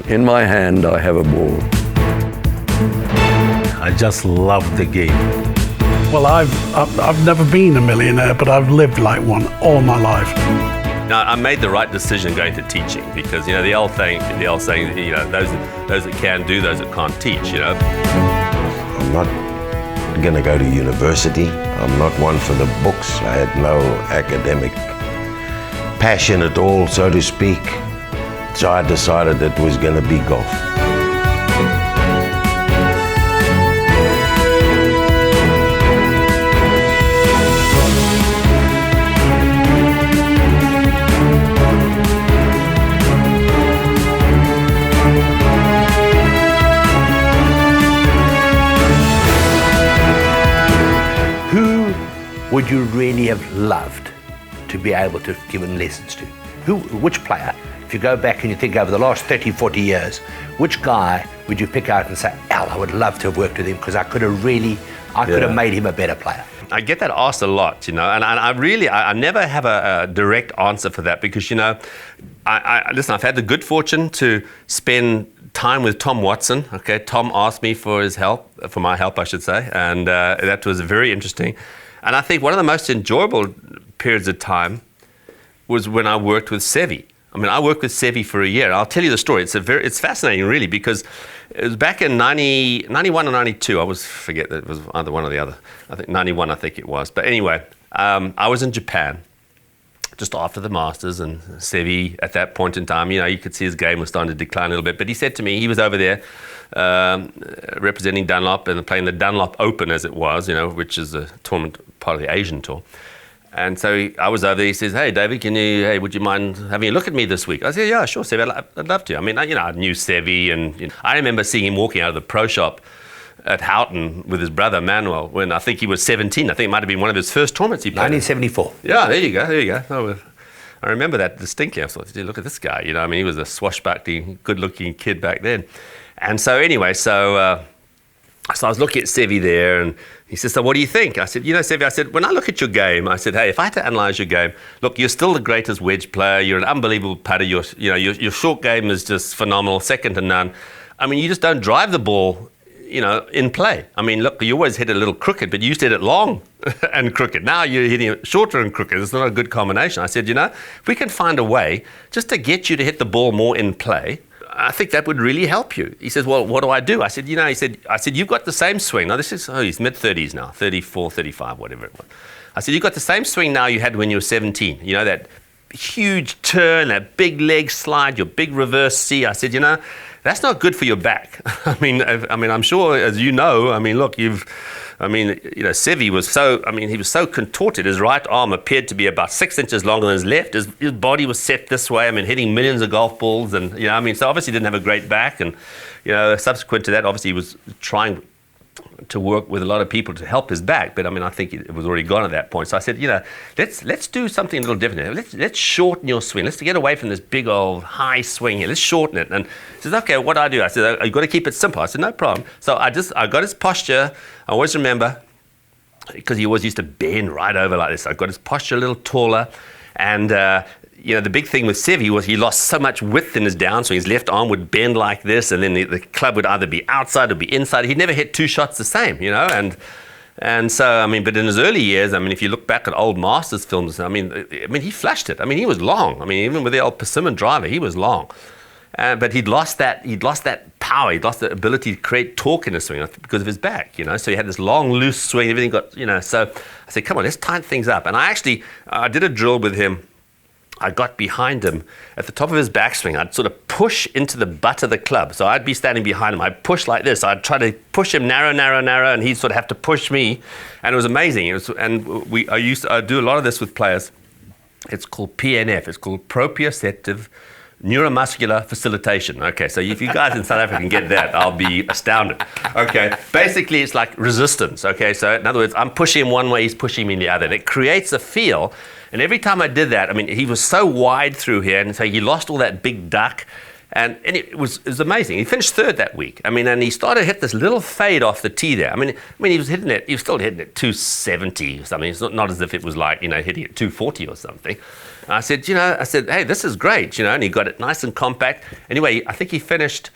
In my hand, I have a ball. I just love the game. Well, I've never been a millionaire, but I've lived like one all my life. Now, I made the right decision going to teaching because, the old saying, those that can do, those that can't teach, I'm not going to go to university. I'm not one for the books. I had no academic passion at all, so to speak. So I decided it was going to be golf. Who would you really have loved to be able to have given lessons to? Which player, if you go back and you think over the last 30, 40 years, which guy would you pick out and say, Al, I would love to have worked with him because I could have made him a better player? I get that asked a lot, and I never have a direct answer for that because, listen, I've had the good fortune to spend time with Tom Watson. Okay, Tom asked me for my help, I should say, and that was very interesting. And I think one of the most enjoyable periods of time was when I worked with Seve. I worked with Seve for a year. I'll tell you the story. It's fascinating, really, because it was back in 91 or 92. I forget that it was either one or the other. I think 91, I think it was. But anyway, I was in Japan just after the Masters, and Seve, at that point in time, you could see his game was starting to decline a little bit. But he said to me, he was over there representing Dunlop and playing the Dunlop Open, as it was, which is a tournament, part of the Asian tour. And so I was over there. He says, "Hey, David, would you mind having a look at me this week?" I said, "Yeah, sure, Seve. I'd love to." I knew Seve, and I remember seeing him walking out of the pro shop at Houghton with his brother Manuel when I think he was 17. I think it might have been one of his first tournaments he played. 1974. Yeah, there you go. Oh, I remember that distinctly. I thought, look at this guy. He was a swashbuckling, good-looking kid back then. And so anyway, so I was looking at Seve there, and he said, "So what do you think?" I said, Seve, I said, when I look at your game, I said, hey, if I had to analyse your game, look, you're still the greatest wedge player. You're an unbelievable putter. Your short game is just phenomenal, second to none. You just don't drive the ball, in play. Look, you always hit it a little crooked, but you used to hit it long and crooked. Now you're hitting it shorter and crooked. It's not a good combination. I said, if we can find a way just to get you to hit the ball more in play, I think that would really help you. He says, well, what do I do? I said, I said, you've got the same swing. Now, he's mid-30s now, 34, 35, whatever it was. I said, you've got the same swing now you had when you were 17. That huge turn, that big leg slide, your big reverse C. I said, that's not good for your back. I'm sure, as you know, look, Seve was he was so contorted. His right arm appeared to be about 6 inches longer than his left. His body was set this way. Hitting millions of golf balls, and so obviously didn't have a great back. And subsequent to that, obviously he was trying to work with a lot of people to help his back, but I think it was already gone at that point. So I said, let's do something a little different. Let's shorten your swing. Let's get away from this big old high swing here. Let's shorten it. And he says, okay, what do I do? I said, you've got to keep it simple. I said, no problem. So I got his posture. I always remember, because he always used to bend right over like this. I got his posture a little taller, and the big thing with Seve was he lost so much width in his downswing. His left arm would bend like this, and then the club would either be outside or be inside. He never hit two shots the same, And so, but in his early years, if you look back at old Masters films, he flashed it. He was long. Even with the old persimmon driver, he was long. But he'd lost that power. He'd lost the ability to create torque in his swing because of his back, So he had this long, loose swing. Everything got, So I said, come on, let's tighten things up. And I did a drill with him. I got behind him at the top of his backswing. I'd sort of push into the butt of the club. So I'd be standing behind him. I'd push like this. I'd try to push him narrow, and he'd sort of have to push me. And it was amazing. I do a lot of this with players. It's called PNF. It's called proprioceptive neuromuscular facilitation. Okay, so if you guys in South Africa can get that, I'll be astounded. Okay, basically it's like resistance. Okay, so in other words, I'm pushing him one way, he's pushing me in the other. And it creates a feel. And every time I did that, he was so wide through here, and so he lost all that big duck. And it was amazing. He finished third that week. I mean, and he started to hit this little fade off the tee there. I mean, he was hitting it. He was still hitting it 270 or something. It's not as if it was like, hitting it 240 or something. And I said, hey, this is great, and he got it nice and compact. Anyway, I think he finished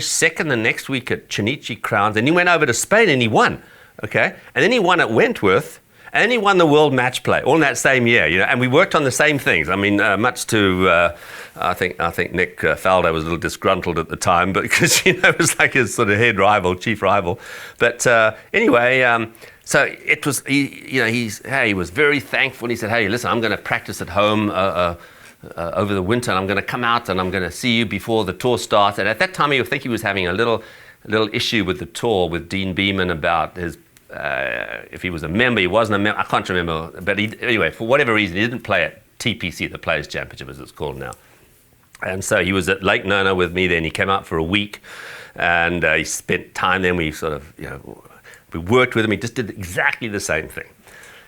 second the next week at Chinichi Crowns, and he went over to Spain and he won. Okay, and then he won at Wentworth. And then he won the World Match Play all in that same year, and we worked on the same things. I mean, much to, I think Nick Faldo was a little disgruntled at the time, but because, it was like his sort of head rival, chief rival. But anyway, so it was, he was very thankful. He said, hey, listen, I'm going to practice at home over the winter, and I'm going to come out and I'm going to see you before the tour starts. And at that time, I think he was having a little issue with the tour with Dean Beeman about his, if he was a member, he wasn't a member, I can't remember. But anyway, for whatever reason, he didn't play at TPC, the Players' Championship as it's called now. And so he was at Lake Nona with me then. He came out for a week and he spent time then. We sort of, we worked with him. He just did exactly the same thing.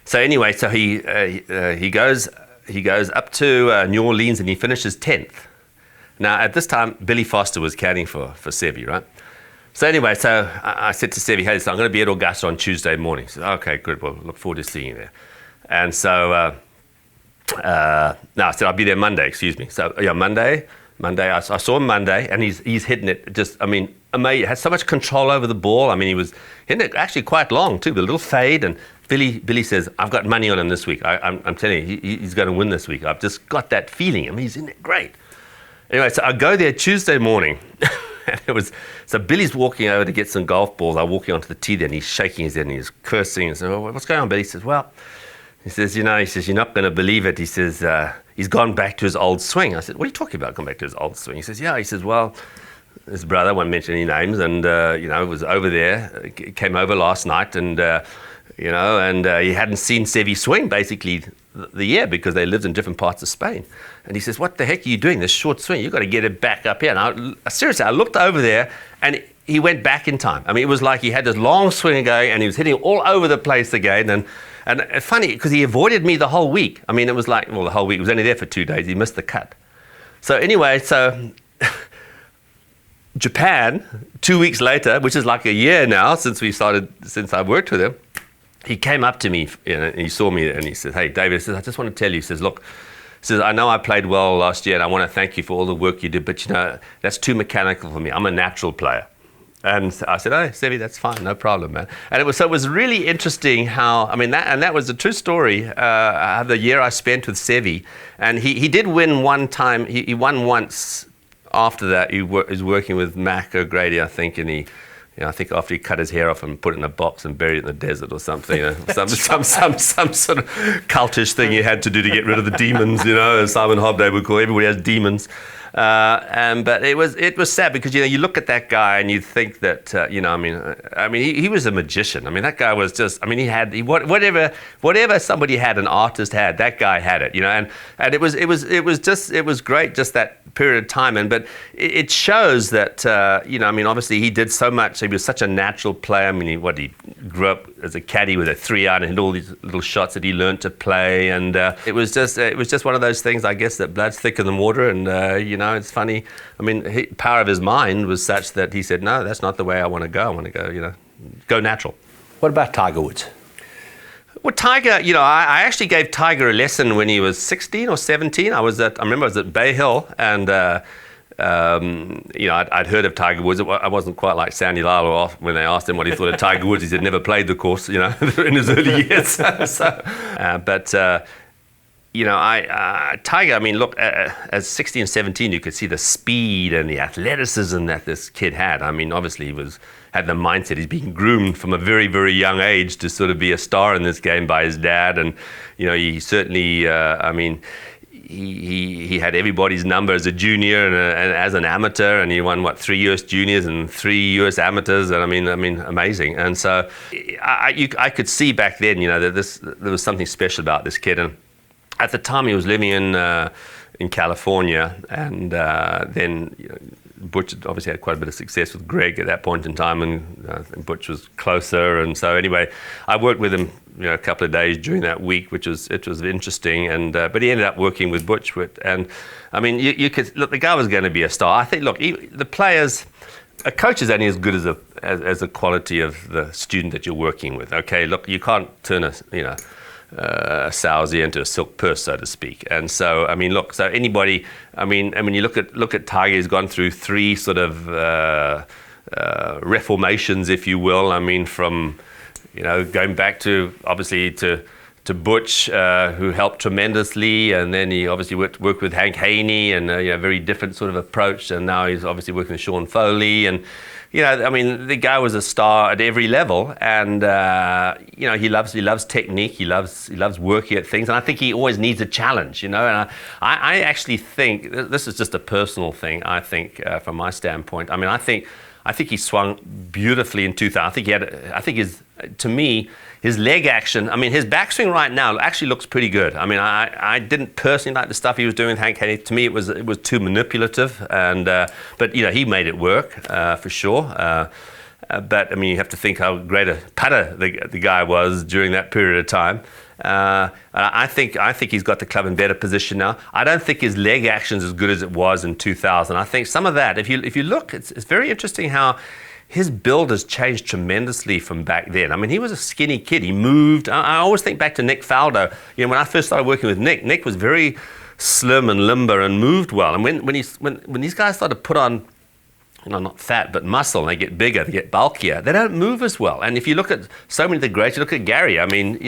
So anyway, so he goes up to New Orleans and he finishes 10th. Now, at this time, Billy Foster was caddying for Seve, right? So anyway, so I said to Seve, hey, so I'm going to be at Augusta on Tuesday morning. He said, okay, good. Well, look forward to seeing you there. And so, I said, I'll be there Monday, excuse me. So, yeah, Monday, I saw him Monday, and he's hitting it just, I mean, amazing. He had so much control over the ball. I mean, he was hitting it actually quite long, too, with a little fade. And Billy says, I've got money on him this week. I'm telling you, he's going to win this week. I've just got that feeling. I mean, he's in it great. Anyway, so I go there Tuesday morning. And so Billy's walking over to get some golf balls. I'm walking onto the tee there, and he's shaking his head, and he's cursing. And I said, well, what's going on, Billy? He says, well, you're not going to believe it. He says, he's gone back to his old swing. I said, what are you talking about, gone back to his old swing? He says, yeah. He says, well, his brother, won't mention any names, and, was over there, came over last night, and, he hadn't seen Seve swing, basically, the year because they lived in different parts of Spain. And he says, what the heck are you doing, this short swing? You've got to get it back up here. And seriously, I looked over there and he went back in time. I mean, it was like he had this long swing going and he was hitting all over the place again. And funny, because he avoided me the whole week. I mean, it was like, well, the whole week. He was only there for 2 days. He missed the cut. So anyway, Japan, 2 weeks later, which is like a year now since I worked with him, he came up to me and he saw me and he said, hey, David, he says, I just want to tell you, he says, look, he says, I know I played well last year and I want to thank you for all the work you did, but that's too mechanical for me. I'm a natural player. And I said, oh, Seve, that's fine, no problem, man. And it was really interesting how, I mean, that was a true story, the year I spent with Seve. And he did win one time, he won once after that. He was working with Mac O'Grady, I think, and I think after he cut his hair off and put it in a box and buried it in the desert or something, some sort of cultish thing he had to do to get rid of the demons, as Simon Hobday would call it. Everybody has demons. But it was sad because you look at that guy and you think that he was a magician. I mean, that guy was just, I mean, he had whatever somebody had, an artist had, that guy had it, and it was great, just that period of time. But it shows that obviously he did so much. He was such a natural player. I mean, he grew up as a caddy with a 3-iron and hit all these little shots that he learned to play, and it was just one of those things, I guess, that blood's thicker than water, and it's funny. I mean, the power of his mind was such that he said, no, that's not the way I want to go. I want to go, go natural. What about Tiger Woods? Well, Tiger, I actually gave Tiger a lesson when he was 16 or 17. I remember I was at Bay Hill, and I'd heard of Tiger Woods. I wasn't quite like Sandy Lyle when they asked him what he thought of Tiger Woods. He said never played the course, in his early years. Tiger, I mean, look, as 16 and 17, you could see the speed and the athleticism that this kid had. I mean, obviously he had the mindset. He's being groomed from a very, very young age to sort of be a star in this game by his dad. And, he certainly, he had everybody's number as a junior and as an amateur, and he won 3 US juniors and 3 US amateurs, and I mean, amazing. And so I could see back then, that there was something special about this kid. And at the time, he was living in California, and then Butch had obviously had quite a bit of success with Greg at that point in time, and Butch was closer. And so anyway, I worked with him, a couple of days during that week, which was interesting. And but he ended up working with Butch. And I mean, you could look. The guy was going to be a star. I think. Look, the players. A coach is only as good as the quality of the student that you're working with. Okay, look, you can't turn a sowsy into a silk purse, so to speak. And so, I mean, look, so anybody, I mean, you look at Tiger, he's gone through three sort of reformations, if you will. I mean, from, going back to, obviously, to Butch, who helped tremendously, and then he obviously worked with Hank Haney, and a very different sort of approach, and now he's obviously working with Sean Foley, and I mean, the guy was a star at every level, and he loves technique, he loves working at things, and I think he always needs a challenge, and I actually think this is just a personal thing. I think from my standpoint, I mean, I think he swung beautifully in 2000. To me, his leg action, I mean, his backswing right now actually looks pretty good. I mean, I didn't personally like the stuff he was doing with Hank Haney. To me, it was too manipulative, and but he made it work for sure. But I mean, you have to think how great a putter the guy was during that period of time. I think he's got the club in better position now. I don't think his leg action's as good as it was in 2000. I think some of that, if you look, it's very interesting how his build has changed tremendously from back then. I mean, he was a skinny kid. He moved. I always think back to Nick Faldo. When I first started working with Nick was very slim and limber and moved well. And when these guys start to put on, not fat, but muscle, and they get bigger, they get bulkier, they don't move as well. And if you look at so many of the greats, you look at Gary, I mean,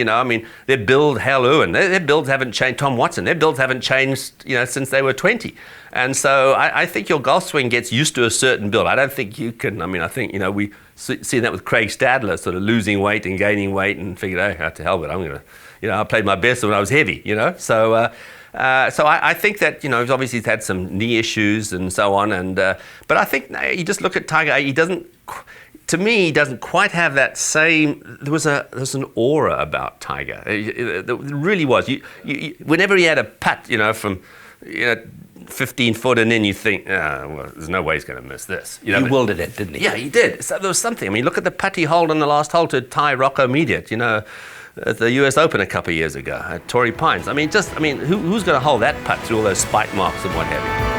their build, Hal Irwin, their builds haven't changed, Tom Watson, their builds haven't changed, since they were 20. And so I think your golf swing gets used to a certain build. I don't think you can, I think, we see that with Craig Stadler, sort of losing weight and gaining weight, and figured, hey, to hell with it, I'm going to, I played my best when I was heavy, So I think that, obviously he's had some knee issues and so on, and but I think you just look at Tiger, he doesn't quite have that same. There's an aura about Tiger. It really was. You whenever he had a putt, from 15 foot, and then you think, well, there's no way he's going to miss this. He wielded it, didn't he? Yeah, he did. So there was something. I mean, look at the putt he hole on the last hole to tie Rocco Mediate, at the US Open a couple of years ago at Torrey Pines. I mean, who's going to hold that putt through all those spike marks and what have you?